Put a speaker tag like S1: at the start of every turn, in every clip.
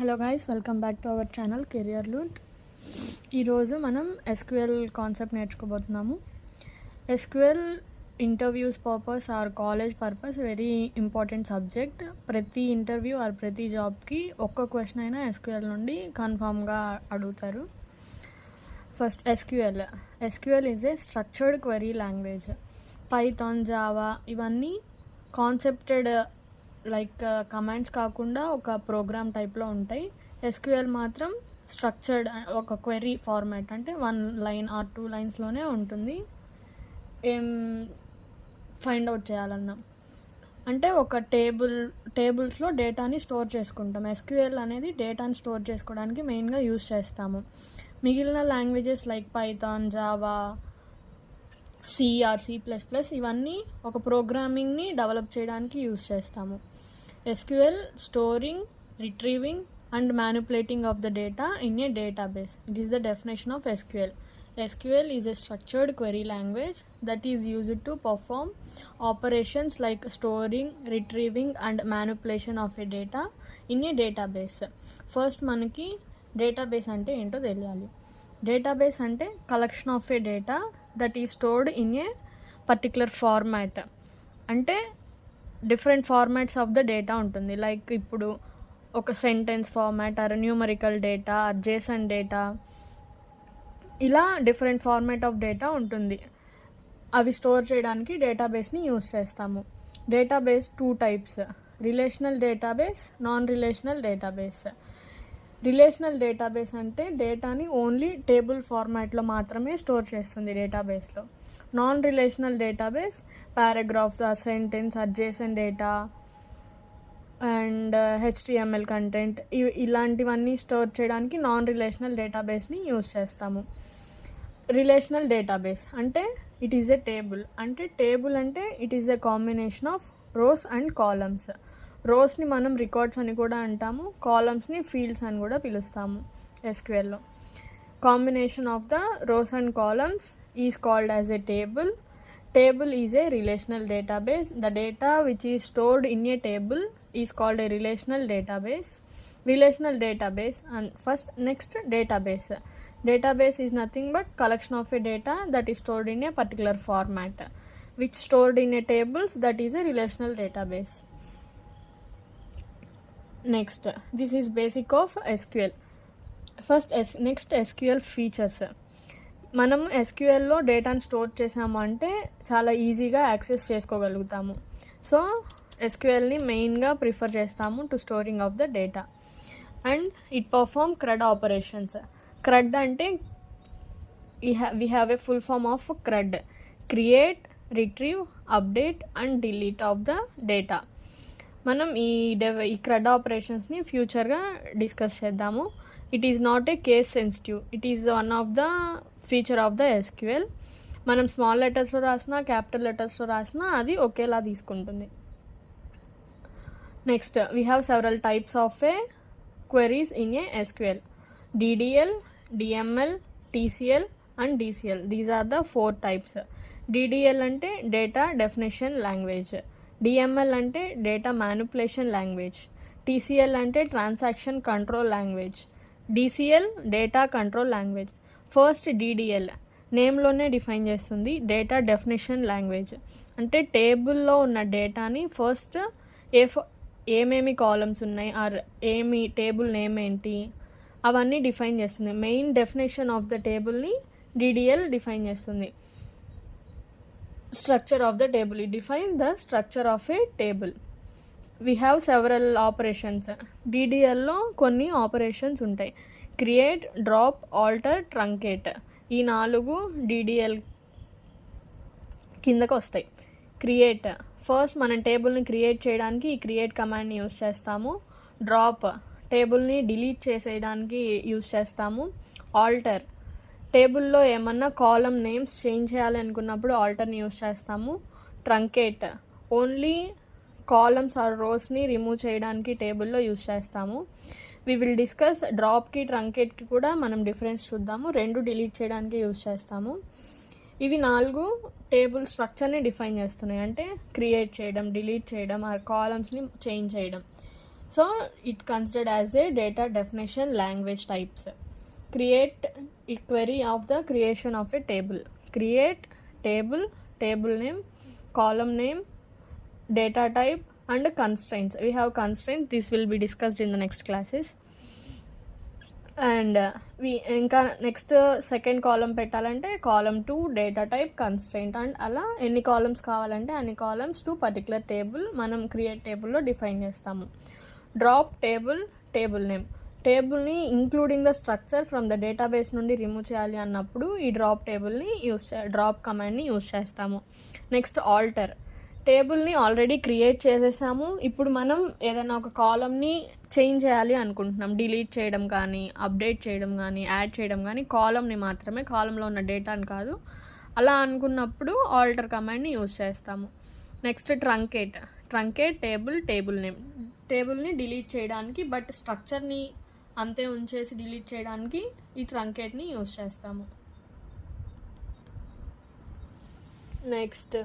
S1: Hello guys, welcome back to our channel Career Loot. ఈరోజు మనం SQL concept నేర్చుకోబోతున్నాము. SQL interviews purpose or college purpose very important subject. ప్రతి interview or ప్రతి జాబ్కి ఒక్క question అయినా ఎస్క్యూఎల్ నుండి కన్ఫామ్గా అడుగుతారు. First SQL is a structured query language. Python, Java ఇవన్నీ కాన్సెప్టెడ్ లైక్ కమాండ్స్ కాకుండా ఒక ప్రోగ్రామ్ టైప్లో ఉంటాయి. ఎస్క్యూఎల్ మాత్రం స్ట్రక్చర్డ్ ఒక క్వెరీ ఫార్మాట్, అంటే 1 లైన్ ఆర్ 2 లైన్స్లోనే ఉంటుంది. ఏం ఫైండ్ అవుట్ చేయాలన్నా అంటే ఒక టేబుల్స్లో డేటాని స్టోర్ చేసుకుంటాం. ఎస్క్యూఎల్ అనేది డేటాని స్టోర్ చేసుకోవడానికి మెయిన్గా యూజ్ చేస్తాము. మిగిలిన languages like Python, Java, C or C++ ఇవన్నీ ఒక ప్రోగ్రామింగ్ని డెవలప్ చేయడానికి యూజ్ చేస్తాము. SQL storing, retrieving and manipulating of the data in a database. It is the definition of SQL. SQL is a structured query language that is used to perform operations like storing, retrieving and manipulation of a data in a database. First మనకి database అంటే ఏంటో తెలియాలి. Database అంటే collection of a data that is stored in a particular format. అంటే different formats of the data ఉంటుంది. Like ఇప్పుడు ఒక sentence format or numerical data or JSON data, ఇలా డిఫరెంట్ ఫార్మాట్ ఆఫ్ డేటా ఉంటుంది. అవి స్టోర్ చేయడానికి డేటాబేస్ని యూజ్ చేస్తాము. Database 2 types: relational database, non relational database. Relational database అంటే డేటాని ఓన్లీ టేబుల్ ఫార్మాట్లో మాత్రమే స్టోర్ చేస్తుంది డేటాబేస్లో. Non relational database paragraph, sentence, JSON data and HTML content ఇలాంటివన్నీ స్టోర్ చేయడానికి నాన్ రిలేషనల్ డేటాబేస్ని యూజ్ చేస్తాము. రిలేషనల్ డేటాబేస్ అంటే ఇట్ ఈజ్ ఎ టేబుల్. అంటే it is a combination of rows and columns. రోస్ని మనం రికార్డ్స్ అని కూడా అంటాము, కాలమ్స్ని ఫీల్డ్స్ అని కూడా పిలుస్తాము. ఎస్క్యూఎల్లో combination of the rows and columns is called as a table. Table is a relational database. The data which is stored in a table is called a relational database. Relational database and next database. Database is nothing but collection of a data that is stored in a particular format, which stored in a tables, that is a relational database. Next, this is basic of SQL. Next SQL features. మనం ఎస్క్యూఎల్లో డేటాను store చేసాము అంటే చాలా ఈజీగా access చేసుకోగలుగుతాము. So ఎస్క్యూఎల్ని మెయిన్గా prefer చేస్తాము to storing of the data. And it perform CRUD operations. CRUD అంటే we have a full form of CRUD: create, retrieve, update and delete of the data. మనం ఈ CRUD ఆపరేషన్స్ని ఫ్యూచర్గా డిస్కస్ చేద్దాము. It is not a case sensitive. It is one of the feature of the SQL. మనం small లెటర్స్లో రాసినా, capital లెటర్స్లో రాసినా అది ఒకేలా తీసుకుంటుంది. Next we have several types of A queries in a SQL: DDL, DML, TCL and DCL. These are the 4 types. DDL అంటే data definition language. DML అంటే డేటా మ్యానిపులేషన్ లాంగ్వేజ్. TCL అంటే transaction control language. DCL data control language. First DDL నేమ్లోనే define చేస్తుంది, data definition language. అంటే టేబుల్లో ఉన్న డేటాని first ఏమేమి కాలమ్స్ ఉన్నాయి ఆర్ టేబుల్ నేమ్ ఏంటి అవన్నీ డిఫైన్ చేస్తుంది. మెయిన్ డెఫినేషన్ ఆఫ్ ద టేబుల్ని DDL డిఫైన్ చేస్తుంది. Structure of the table, it define the structure of a table. We have several operations. DDLలో కొన్ని ఆపరేషన్స్ ఉంటాయి: క్రియేట్, డ్రాప్, ఆల్టర్, ట్రంకేట్. ఈ 4 DDL కిందకు వస్తాయి. క్రియేట్, ఫస్ట్ మనం టేబుల్ని క్రియేట్ చేయడానికి ఈ క్రియేట్ కమాండ్ని యూజ్ చేస్తాము. డ్రాప్, టేబుల్ని డిలీట్ చేసేయడానికి యూజ్ చేస్తాము. ఆల్టర్, టేబుల్లో ఏమన్నా కాలమ్ నేమ్స్ చేంజ్ చేయాలి అనుకున్నప్పుడు ఆల్టర్ని యూజ్ చేస్తాము. ట్రంకేట్, ఓన్లీ కాలమ్స్ ఆర్ రోస్ని రిమూవ్ చేయడానికి టేబుల్లో యూజ్ చేస్తాము. వి విల్ డిస్కస్ డ్రాప్కి, ట్రంకేట్కి కూడా మనం డిఫరెన్స్ చూద్దాము. 2 డిలీట్ చేయడానికి యూజ్ చేస్తాము. ఇవి 4 టేబుల్ స్ట్రక్చర్ని డిఫైన్ చేస్తున్నాయి. అంటే క్రియేట్ చేయడం, డిలీట్ చేయడం ఆర్ కాలమ్స్ని చేంజ్ చేయడం. So it considered as a data definition language types. Create a query of the creation of a table. Create table, table name, column name, data type and constraints. We have constraints. This will be discussed in the next classes. And ఇంకా next second column పెట్టాలంటే column 2 data type constraint and అలా ఎన్ని columns కావాలంటే అన్ని columns to particular table మనం create టేబుల్లో define చేస్తాము. Drop table, table name. టేబుల్ని including the structure from the database నుండి రిమూవ్ చేయాలి అన్నప్పుడు ఈ డ్రాప్ టేబుల్ని డ్రాప్ కమాండ్ని యూజ్ చేస్తాము. Next alter. టేబుల్ని ఆల్రెడీ క్రియేట్ చేసేసాము, ఇప్పుడు మనం ఏదైనా ఒక కాలమ్ని చేంజ్ చేయాలి అనుకుంటున్నాం, డిలీట్ చేయడం కానీ అప్డేట్ చేయడం కానీ యాడ్ చేయడం కానీ కాలమ్ని మాత్రమే, కాలంలో ఉన్న డేటాని కాదు. అలా అనుకున్నప్పుడు ఆల్టర్ కమాండ్ని యూజ్ చేస్తాము. Next truncate. Truncate table, table name. టేబుల్ని డిలీట్ చేయడానికి బట్ స్ట్రక్చర్ని అంతే ఉంచేసి డిలీట్ చేయడానికి ఈ ట్రంకేట్ని యూజ్ చేస్తాము. Next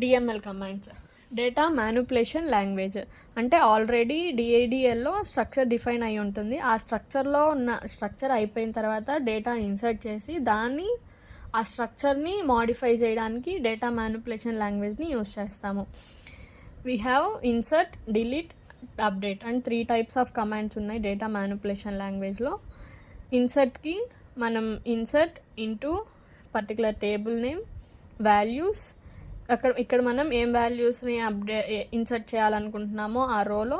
S1: DML commands. Data manipulation language అంటే ఆల్రెడీ డిఏడిఎల్లో స్ట్రక్చర్ డిఫైన్ అయి ఉంటుంది. ఆ స్ట్రక్చర్లో ఉన్న స్ట్రక్చర్ అయిపోయిన తర్వాత డేటా ఇన్సర్ట్ చేసి దాన్ని ఆ స్ట్రక్చర్ని మాడిఫై చేయడానికి డేటా మ్యానిపులేషన్ లాంగ్వేజ్ని యూజ్ చేస్తాము. We have insert, delete, update and 3 types of commands ఉన్నాయి డేటా మ్యానిపులేషన్ లాంగ్వేజ్లో. ఇన్సర్ట్కి మనం insert into particular table name, values. ఇక్కడ మనం ఏం వాల్యూస్ని ఇన్సర్ట్ చేయాలనుకుంటున్నామో ఆ రోలో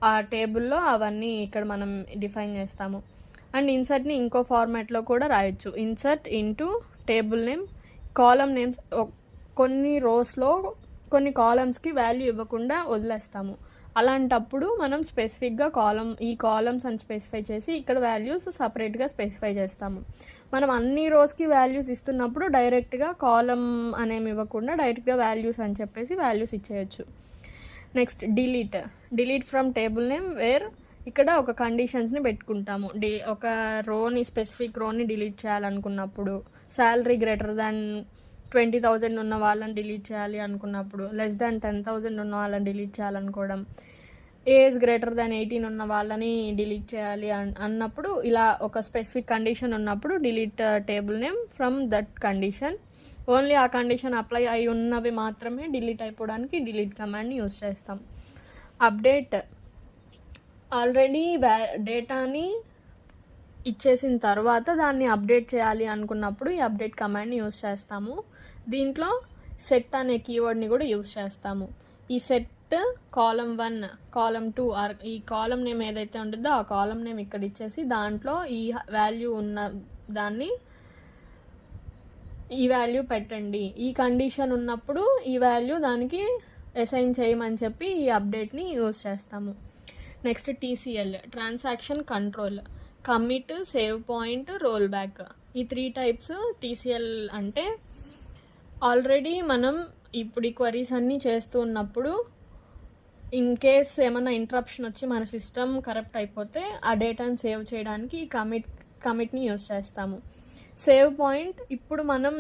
S1: ఆ టేబుల్లో అవన్నీ ఇక్కడ మనం డిఫైన్ చేస్తాము. అండ్ ఇన్సర్ట్ని ఇంకో ఫార్మాట్లో కూడా రాయొచ్చు. Insert into table name, column names. కొన్ని రోస్లో కొన్ని కాలమ్స్కి వాల్యూ ఇవ్వకుండా వదిలేస్తాము. అలాంటప్పుడు మనం స్పెసిఫిక్గా ఈ కాలమ్స్ అని స్పెసిఫై చేసి ఇక్కడ వాల్యూస్ సపరేట్గా స్పెసిఫై చేస్తాము. మనం అన్ని రోస్కి వాల్యూస్ ఇస్తున్నప్పుడు డైరెక్ట్గా కాలమ్ అనేమి ఇవ్వకుండా డైరెక్ట్గా వాల్యూస్ అని చెప్పేసి వాల్యూస్ ఇచ్చేయచ్చు. Next delete. Delete from table name where ఇక్కడ ఒక కండిషన్స్ని పెట్టుకుంటాము. ఒక రోని స్పెసిఫిక్ రోని డిలీట్ చేయాలనుకున్నప్పుడు, శాలరీ గ్రేటర్ దాన్ 20,000 ఉన్న వాళ్ళని డిలీట్ చేయాలి అనుకున్నప్పుడు, లెస్ దాన్ 10,000 ఉన్న వాళ్ళని డిలీట్ చేయాలనుకోవడం, ఏజ్ గ్రేటర్ దాన్ 18 ఉన్న వాళ్ళని డిలీట్ చేయాలి అన్నప్పుడు ఇలా ఒక స్పెసిఫిక్ కండిషన్ ఉన్నప్పుడు delete table name from that condition. Only ఆ కండిషన్ అప్లై అయి ఉన్నవి మాత్రమే డిలీట్ అయిపోవడానికి డిలీట్ కమాండ్ని యూజ్ చేస్తాం. అప్డేట్. ఆల్రెడీ డేటాని ఇచ్చేసిన తర్వాత దాన్ని అప్డేట్ చేయాలి అనుకున్నప్పుడు ఈ అప్డేట్ కమాండ్ని యూజ్ చేస్తాము. దీంట్లో సెట్ అనే కీవర్డ్ని కూడా యూజ్ చేస్తాము. ఈ సెట్ కాలమ్ 1, కాలమ్ 2 ఈ కాలమ్ నేమ్ ఏదైతే ఉంటుందో ఆ కాలమ్ నేమ్ ఇక్కడ ఇచ్చేసి దాంట్లో ఈ వాల్యూ ఉన్న దాన్ని ఈ వాల్యూ పెట్టండి, ఈ కండిషన్ ఉన్నప్పుడు ఈ వాల్యూ దానికి అసైన్ చేయమని చెప్పి ఈ అప్డేట్ని యూజ్ చేస్తాము. Next TCL transaction control. Commit, save point, roll back. ఈ 3 types టీసీఎల్ అంటే ఆల్రెడీ మనం ఇప్పుడు ఈ క్వరీస్ అన్నీ చేస్తూ ఉన్నప్పుడు ఇన్ కేస్ ఏమైనా ఇంటరప్షన్ వచ్చి మన సిస్టమ్ కరప్ట్ అయిపోతే ఆ డేటాని సేవ్ చేయడానికి కమిట్ని యూజ్ చేస్తాము. సేవ్ పాయింట్ ఇప్పుడు మనం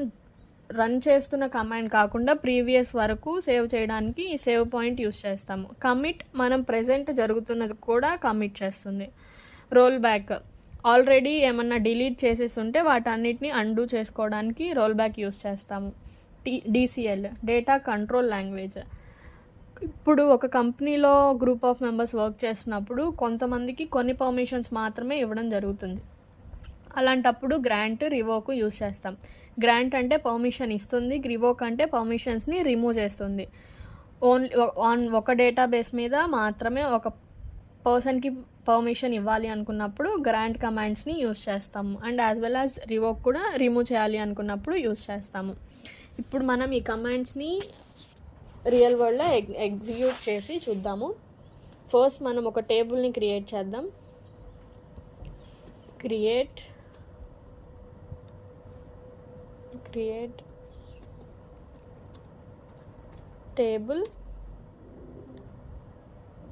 S1: రన్ చేస్తున్న కమాండ్ కాకుండా ప్రీవియస్ వరకు సేవ్ చేయడానికి ఈ సేవ్ పాయింట్ యూజ్ చేస్తాము. కమిట్ మనం ప్రెజెంట్ జరుగుతున్నది కూడా కమిట్ చేస్తుంది. రోల్ బ్యాక్ ఆల్రెడీ ఏమన్నా డిలీట్ చేసేసి ఉంటే వాటన్నిటిని అండూ చేసుకోవడానికి రోల్ బ్యాక్ యూజ్ చేస్తాము. DCL data control language. ఇప్పుడు ఒక కంపెనీలో గ్రూప్ ఆఫ్ మెంబర్స్ వర్క్ చేస్తున్నప్పుడు కొంతమందికి కొన్ని పర్మిషన్స్ మాత్రమే ఇవ్వడం జరుగుతుంది. అలాంటప్పుడు గ్రాంట్, రివోక్ యూజ్ చేస్తాం. గ్రాంట్ అంటే పర్మిషన్ ఇస్తుంది, రివోక్ అంటే పర్మిషన్స్ని రిమూవ్ చేస్తుంది. ఓన్లీ ఒక డేటాబేస్ మీద మాత్రమే ఒక పర్సన్కి పర్మిషన్ ఇవ్వాలి అనుకున్నప్పుడు గ్రాంట్ కమాండ్స్ని యూజ్ చేస్తాము. And as well as revoke కూడా రిమూవ్ చేయాలి అనుకున్నప్పుడు యూజ్ చేస్తాము. ఇప్పుడు మనం ఈ కమాండ్స్ని రియల్ వరల్డ్లో ఎగ్జిక్యూట్ చేసి చూద్దాము. ఫస్ట్ మనం ఒక టేబుల్ని క్రియేట్ చేద్దాం. Create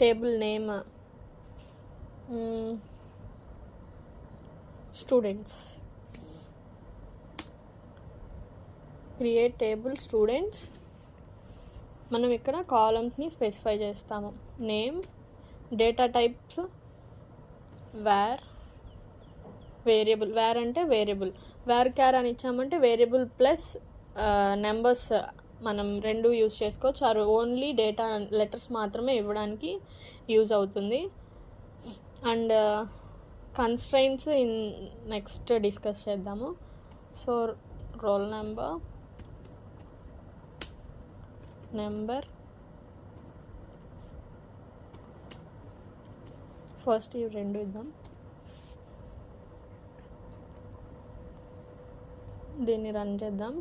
S1: table name students. Create table students. మనం ఇక్కడ కాలమ్స్ని స్పెసిఫై చేస్తాము. Name, data types, var, variable. Var అంటే వేరియబుల్, వేర్ క్యార్ అని ఇచ్చామంటే వేరియబుల్ ప్లస్ నెంబర్స్ మనం రెండు యూజ్ చేసుకోవచ్చు. ఆర్ ఓన్లీ డేటా లెటర్స్ మాత్రమే ఇవ్వడానికి యూజ్ అవుతుంది. And constraints in next discuss చేద్దాము. సో రోల్ నెంబర్ ఫస్ట్ ఇవి రెండు ఇద్దాం. దీన్ని రన్ చేద్దాం.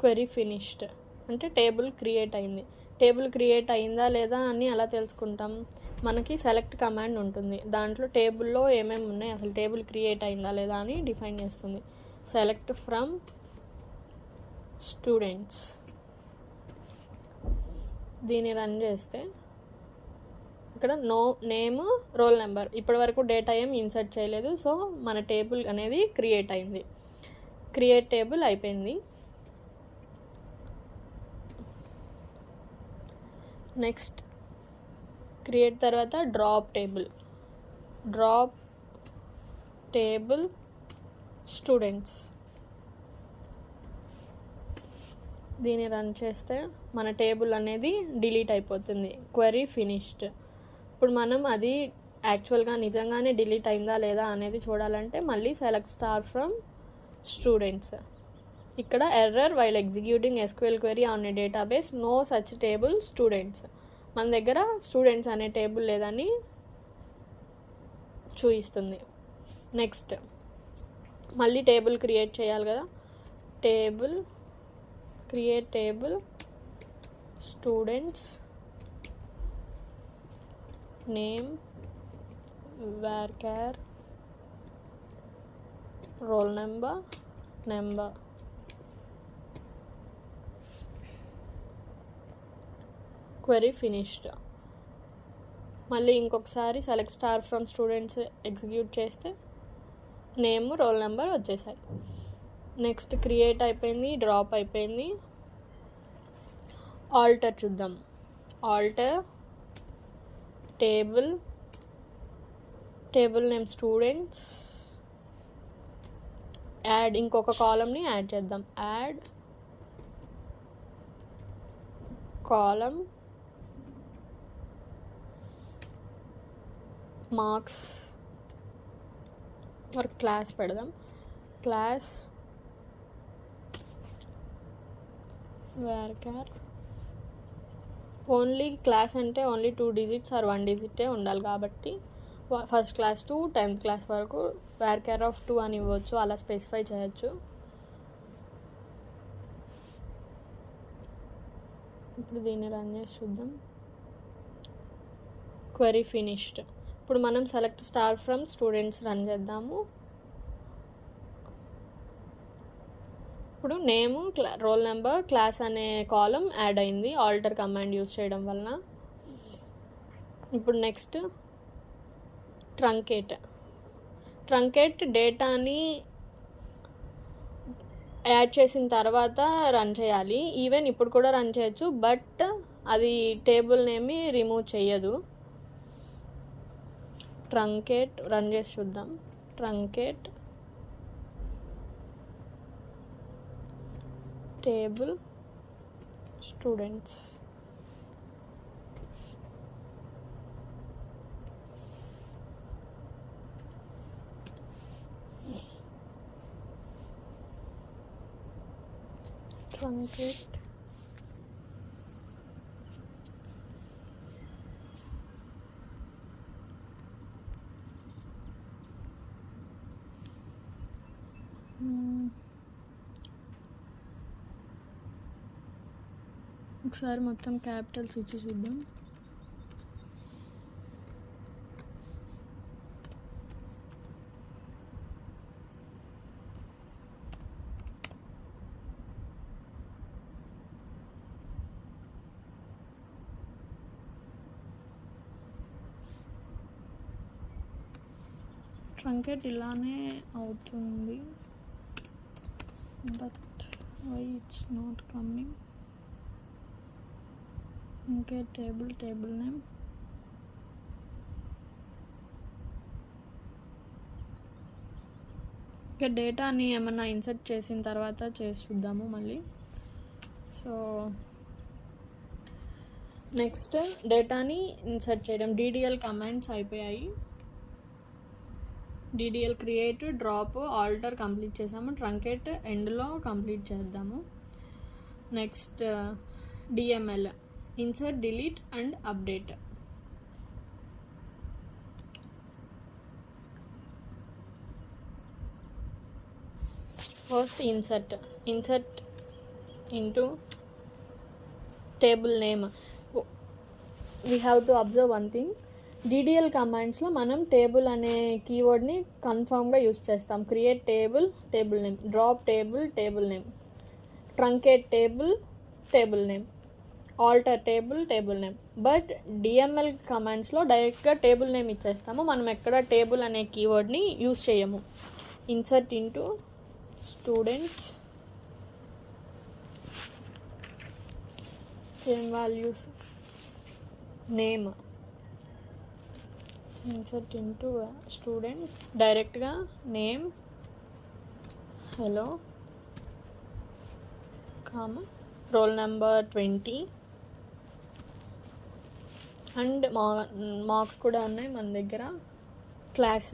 S1: క్వెరీ ఫినిష్డ్ అంటే టేబుల్ క్రియేట్ అయింది. టేబుల్ క్రియేట్ అయిందా లేదా అని ఎలా తెలుసుకుంటాం? మనకి సెలెక్ట్ కమాండ్ ఉంటుంది. దాంట్లో టేబుల్లో ఏమేమి ఉన్నాయి, అసలు టేబుల్ క్రియేట్ అయిందా లేదా అని డిఫైన్ చేస్తుంది. Select from students. దీన్ని రన్ చేస్తే ఇక్కడ నేమ్, రోల్ నెంబర్. ఇప్పటి వరకు డేటా ఏం ఇన్సర్ట్ చేయలేదు. సో మన టేబుల్ అనేది క్రియేట్ అయింది. క్రియేట్ టేబుల్ అయిపోయింది. నెక్స్ట్ క్రియేట్ తర్వాత డ్రాప్ టేబుల్ స్టూడెంట్స్. దీన్ని రన్ చేస్తే మన టేబుల్ అనేది డిలీట్ అయిపోతుంది. Query finished. ఇప్పుడు మనం అది యాక్చువల్గా నిజంగానే డిలీట్ అయిందా లేదా అనేది చూడాలంటే మళ్ళీ సెలెక్ట్ స్టార్ ఫ్రమ్ స్టూడెంట్స్. ఇక్కడ error while executing SQL query on a database, no such table students. మన దగ్గర స్టూడెంట్స్ అనే టేబుల్ లేదని చూపిస్తుంది. నెక్స్ట్ మళ్ళీ టేబుల్ క్రియేట్ చేయాలి కదా. Create table students, name, varchar, roll number. Query finished. మళ్ళీ ఇంకొకసారి select star from students execute చేస్తే నేమ్, రోల్ నెంబర్ వచ్చేసాయి. నెక్స్ట్ క్రియేట్ అయిపోయింది, డ్రాప్ అయిపోయింది. ఆల్టర్ చూద్దాం. Alter table name students, add ఇంకొక కాలమ్ని యాడ్ చేద్దాం. Add column marks or class పెడదాం. Class varchar. ఓన్లీ క్లాస్ అంటే ఓన్లీ 2 digits ఆర్ 1 digit ఉండాలి కాబట్టి first class to 10th class వరకు varchar of 2 అని ఇవ్వచ్చు, అలా స్పెసిఫై చేయొచ్చు. ఇప్పుడు దీన్ని రన్ చేసి చూద్దాం. Query finished. ఇప్పుడు మనం select star from students run చేద్దాము. ఇప్పుడు నేమ్, రోల్ నెంబర్, క్లాస్ అనే కాలం యాడ్ అయింది ఆల్టర్ కమాండ్ యూజ్ చేయడం వలన. ఇప్పుడు నెక్స్ట్ ట్రంకేట్ డేటాని యాడ్ చేసిన తర్వాత రన్ చేయాలి. ఈవెన్ ఇప్పుడు కూడా రన్ చేయొచ్చు, బట్ అది టేబుల్ నేమి రిమూవ్ చేయదు. ట్రంకేట్ రన్ చేసి చూద్దాం. Truncate table students. ట్రంకేట్ ఒకసారి మొత్తం క్యాపిటల్స్ ఇచ్చి చూద్దాం. ట్రంకేట్ ఇలానే అవుతుంది, but why it's not coming. ఇంకే టేబుల్ నేమ్, ఇంకా డేటాని ఏమన్నా ఇన్సర్ట్ చేసిన తర్వాత చేసి చూద్దాము మళ్ళీ. సో నెక్స్ట్ డేటాని ఇన్సర్ట్ చేయడం, డీడీఎల్ కమాండ్స్ అయిపోయాయి. DDL create, drop, alter complete చేసాము. ట్రంకేట్ ఎండ్లో కంప్లీట్ చేద్దాము. Next DML, insert, delete and update. First insert into table name. We have to observe one thing, DDL కమాండ్స్లో మనం టేబుల్ అనే కీవర్డ్ని కన్ఫామ్గా యూస్ చేస్తాం. Create table name, drop table name, truncate table name, alter table name. But DML కమాండ్స్లో డైరెక్ట్గా table name ఇచ్చేస్తాము, మనం ఎక్కడ టేబుల్ అనే కీవర్డ్ని యూస్ చేయము. Insert into students, same values, name, insert into student, డైరెక్ట్గా name hello comma, roll number 20 and marks కూడా ఉన్నాయి మన దగ్గర. Class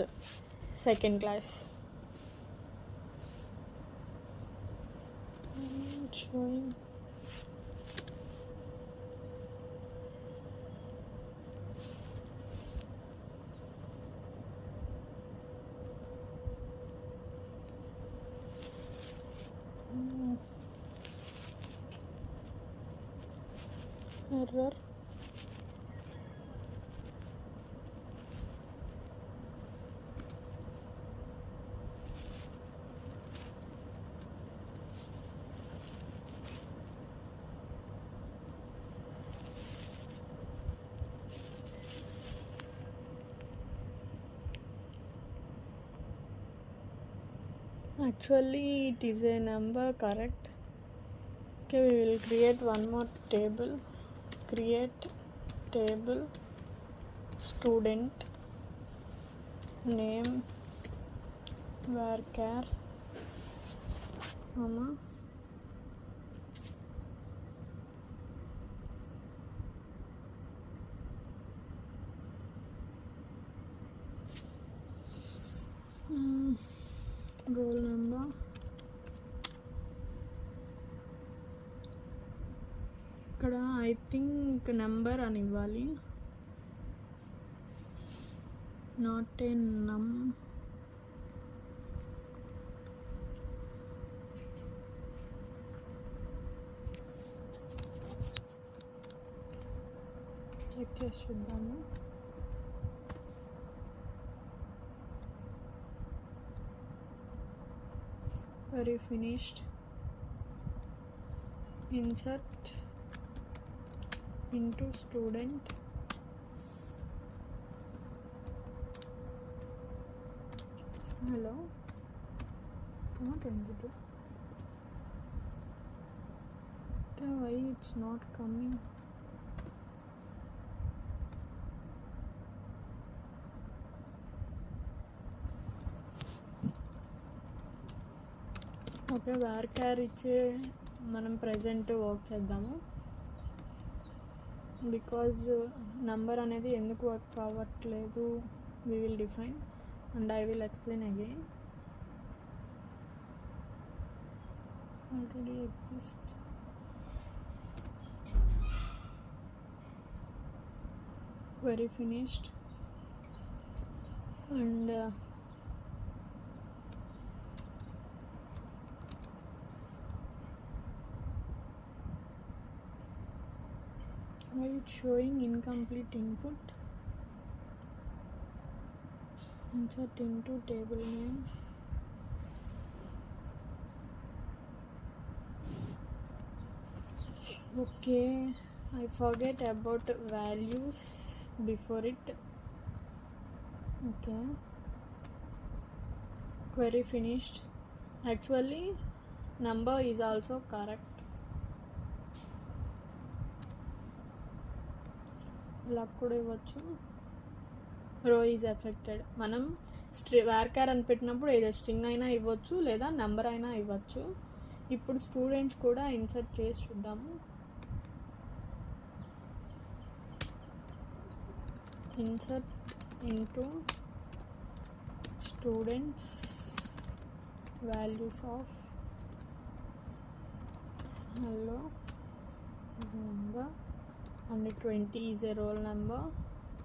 S1: second class. showing error. Actually it is a number, correct. Okay, we will create one more table. Create table student name varchar comma roll number, ఇక్కడ I think number అని ఇవ్వాలి, not a నమ్. Check చేసి చూద్దాము. Very finished. Insert into student, hello, not into, why it's not coming. Okay, varchar ఇచ్చే మనం present work చేద్దాము. Because number అనేది ఎందుకు వర్క్ అవ్వట్లేదు, we will define and I will explain again. Already exist. Very finished. And why it's showing incomplete input. Insert into table name, okay, I forget about values before it. Okay, query finished. Actually number is also correct. ఇలా కూడా ఇవ్వచ్చు. రో is affected. మనం వేర్కార్ అని పెట్టినప్పుడు ఏదో string అయినా ఇవ్వచ్చు లేదా నెంబర్ అయినా ఇవ్వచ్చు. ఇప్పుడు స్టూడెంట్స్ కూడా ఇన్సర్ట్ చేసి చూద్దాము. Insert into students values of hello is number and 20 is a roll number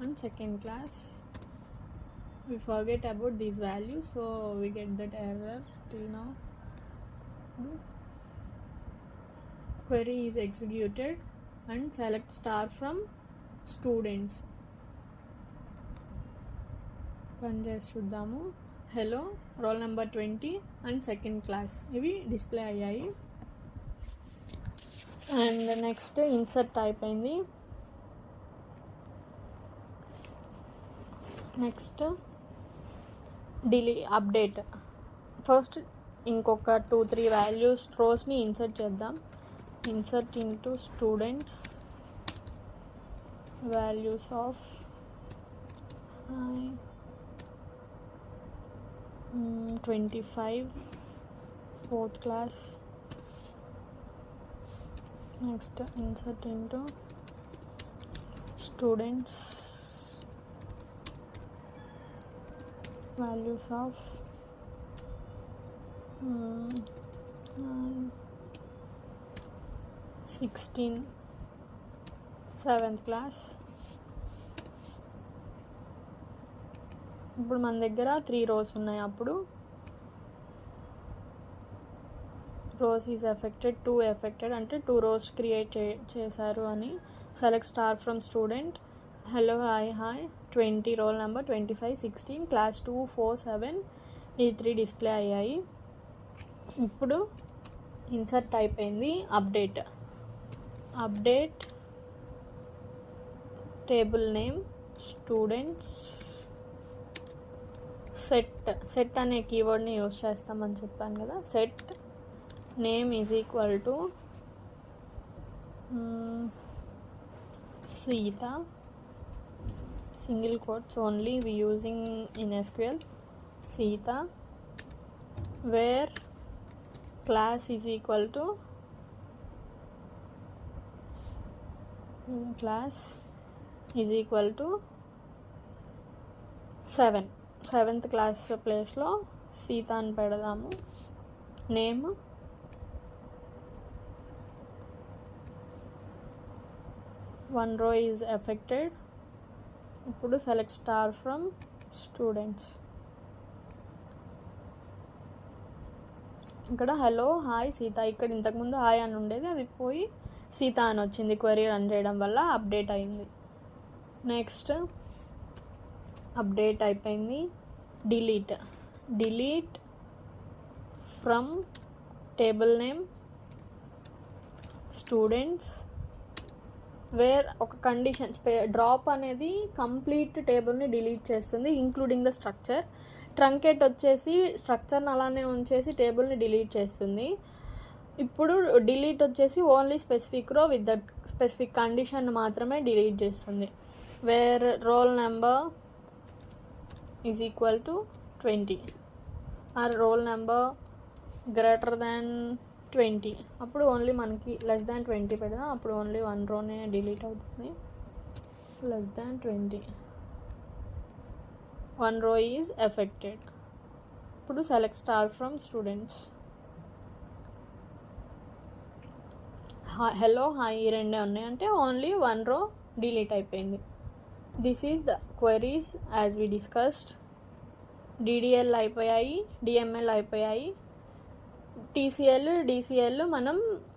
S1: and second class. We forget about these values, so we get that error till now. Query is executed and select star from students. Run చేసి చూద్దాము. Hello role number 20 and second class ఇవి display అయ్యాయి. And next insert అయిపోయింది. Next update. First ఇంకొక 2-3 values రోస్ని insert చేద్దాం. Insert into students values of 25 fourth class. Next insert into students values of 16 7th class. ఇప్పుడు మన దగ్గర 3 rows ఉన్నాయి. అప్పుడు రోస్ ఈజ్ ఎఫెక్టెడ్ 2 ఎఫెక్టెడ్ అంటే 2 rows క్రియేట్ చేశారు అని. Select star from student hello hi 20 roll number 25 16 class 2 4 7 ఈ 3 display అయ్యాయి. ఇప్పుడు ఇన్సర్ట్ అయిపోయింది. Update table name students. Set అనే కీవర్డ్ని యూజ్ చేస్తామని చెప్పాను కదా. Set name is equal to Sita single quotes only we using in SQL Sita where class is equal to class is equal to 7th class ప్లేస్లో సీత అని పెడదాము. Name one row is affected. ఇప్పుడు select star from students. ఇక్కడ hello hi Sita, ఇక్కడ ఇంతకుముందు hi అని ఉండేది, అది పోయి సీత అని వచ్చింది. క్వెరీ రన్ చేయడం వల్ల అప్డేట్ అయింది. నెక్స్ట్ అప్డేట్ అయిపోయింది. Delete from table name students where ఒక కండిషన్ డ్రాప్ అనేది కంప్లీట్ టేబుల్ని డిలీట్ చేస్తుంది ఇంక్లూడింగ్ ద స్ట్రక్చర్. ట్రంకేట్ వచ్చేసి స్ట్రక్చర్ని అలానే ఉంచేసి టేబుల్ని డిలీట్ చేస్తుంది. ఇప్పుడు డిలీట్ వచ్చేసి only specific row with that specific condition మాత్రమే డిలీట్ చేస్తుంది. Where roll number is equal to 20 or roll number greater than 20 అప్పుడు ఓన్లీ మనకి లెస్ దాన్ 20 పెడదాం. అప్పుడు ఓన్లీ 1 రోనే డిలీట్ అవుతుంది. Less than 20 1 row is affected. ఇప్పుడు select star from students. Hello hi ఈ రెండే ఉన్నాయంటే ఓన్లీ 1 row డిలీట్ అయిపోయింది. This is the queries as we discussed. DDL అయిపోయాయి, DML అయిపోయాయి. DCL మనం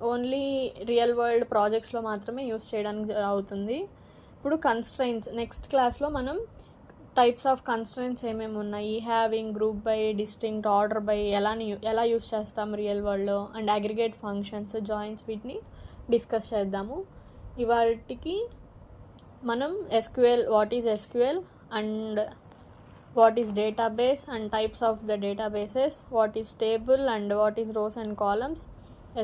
S1: ఓన్లీ రియల్ వరల్డ్ ప్రాజెక్ట్స్లో మాత్రమే యూస్ చేయడానికి అవుతుంది. ఇప్పుడు కన్స్ట్రైన్స్ నెక్స్ట్ క్లాస్లో మనం టైప్స్ ఆఫ్ కన్స్ట్రైన్స్ ఏమేమి ఉన్నాయి, having, group by, distinct, order by ఎలా యూస్ చేస్తాం రియల్ వరల్డ్లో, అండ్ అగ్రిగేట్ ఫంక్షన్స్, జాయిన్స్, వీటిని డిస్కస్ చేద్దాము. ఇవాటికి మనం SQL, what is SQL and what is database and types of the databases, what is table and what is rows and columns,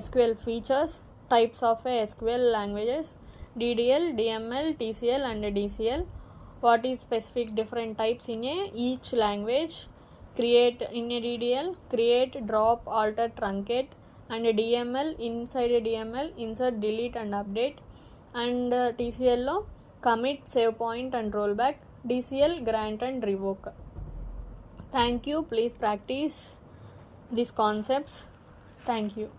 S1: SQL features, types of SQL languages, DDL, DML, TCL and DCL. What is specific different types in each language? Create in a DDL, create, drop, alter, truncate, and DML, inside a DML, insert, delete and update. And TCL lo commit, save point and rollback. DCL, grant and revoke. Thank you. Please practice these concepts. Thank you.